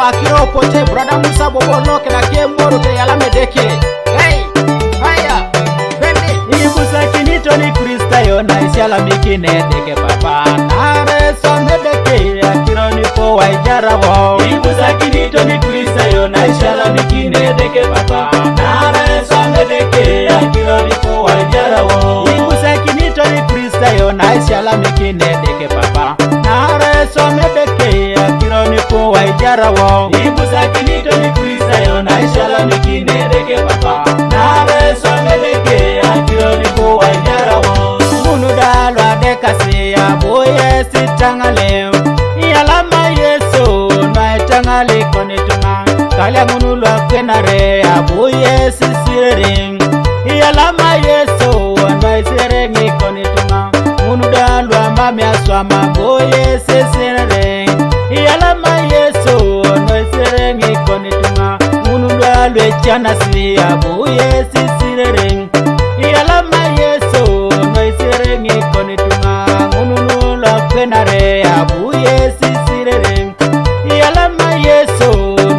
akiro pote brother Musa Bobolo kila kemoro te yala medeke. Hey, haya, bende. Ibusa kinito ni Krista yona isiala mikine deke papa. Nare somedeke akiro ni po waijara wo. Ibusa kinito ni Krista yona isiala mikine deke papa. Nare somedeke akiro ni po waijara wo. Ibusa kinito ni Krista yona isiala mikine deke papa. Nare somedeke akiro ni po waijara wo. Ibusa kinito ni Krista yona isiala mikine deke papa. Nare somedeke akiro ni po waijara wo. Munudalwa dekasi ya boye sitangale. Yalama Yesu na itangale konetunga. Kalya munulwa kwenare ya boye sisiring. Yalama Yesu na isirengi konetunga. Munudalwa mami aswama boye sisiring. Yalama Yesu na isirengi konetunga. Munudalwe chanasi ya boye sisiring. Yalama Yesu no isirengi konetunga ununula kwenare abuye sisirere. Yalama Yesu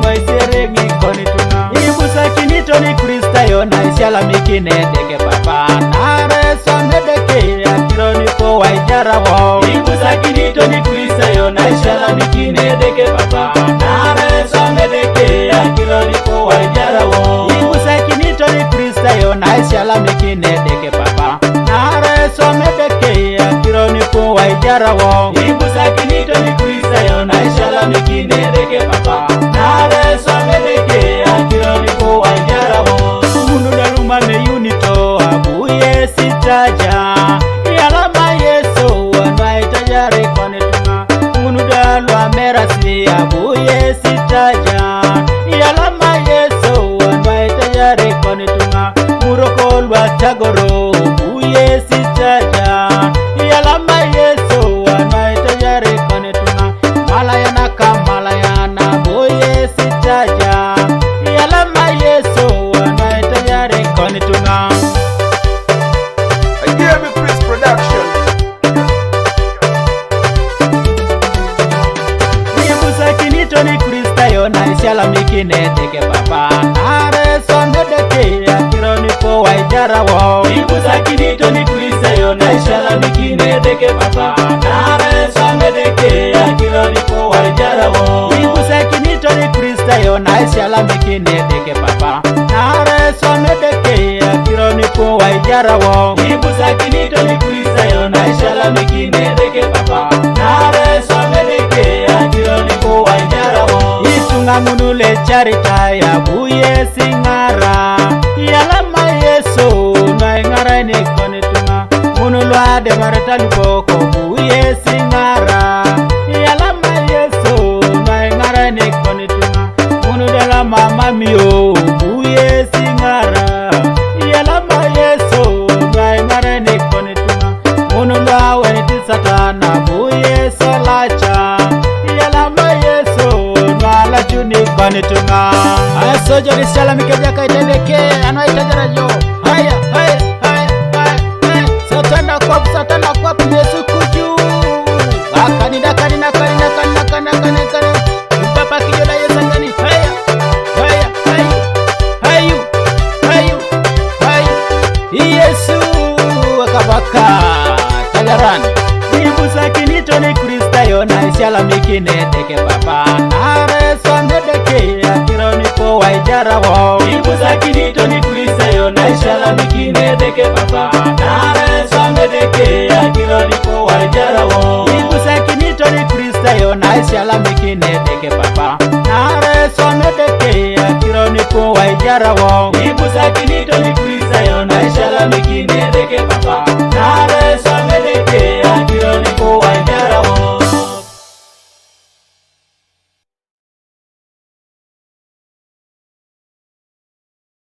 no isirengi konetunga. Ibusa kinito ni Krista yona isiala mikine deke papa. Nare somedeke akiro ni po waijara wo. Ibusa kinito ni Krista yona isiala mikine deke papa. Nare somedeke akiro ni po waijara wo. Ibusa kinito ni Krista yona isiala mikine deke papa. Nare somedeke akiro ni po waijara wo. Ibusa kinito ni Krista yona isiala mikine deke papa. Nare somedeke akiro ni po waijara wo. Munudaluma me unito abuye sitaja. Yalama Yesu anaitaja konetunga. Munudalwa merasi abuye sitaja. Yalama Yesu anaitaja konetunga. Murokolwa tagoro abuye sitaja. Yalama Yesu anaitaja konetunga. Malayana abuye sitaja. Yalama Yesu anaitaja konetunga. Again, Prince Production. Ibusa kinito ni Krista yona isiala mikine deke papa. Nare somedeke akiro ni po waijara wo. Ibusa kinito ni Krista yona isiala mikine deke papa. Nare somedeke akiro ni po waijara wo. Ibusa kinito ni Krista yona isiala mikine deke papa. Nare somedeke akiro ni po waijara wo. Ibusa kinito ni Krista yona isiala mikine deke papa. Nare somedeke akiro ni po waijara wo. Itunga munule charita ya buye singara. Yalama Yesu na ingara ni konetunga. Munulwa de marata luboko buye singara. Yalama Yesu na ingara ni konetunga. Munudala mama mio buye singara. Yalama Yesu na ingara ni konetunga. Munulwa weniti satana buye salacha. Yalama Yesu na la chuni konetunga. Asoja risala mikeja kaitendeke anaitaja jo. Haya, haya, haya, haya. Satana kwa Yesu kuju. Kanina. Papa kijola Yesu ngani. Haya. Hayu. Yesu akabaka tajaran. Ibusa kinito ni Krista yona isiala mikine deke papa. Nare somedeke akiro ni po waijara wo. Ibusa kinito ni Krista yona isiala mikine deke papa. Nare somedeke akiro ni po waijara wo. Ibusa kinito ni Krista yona isiala mikine deke papa. Nare somedeke akiro ni po waijara wo.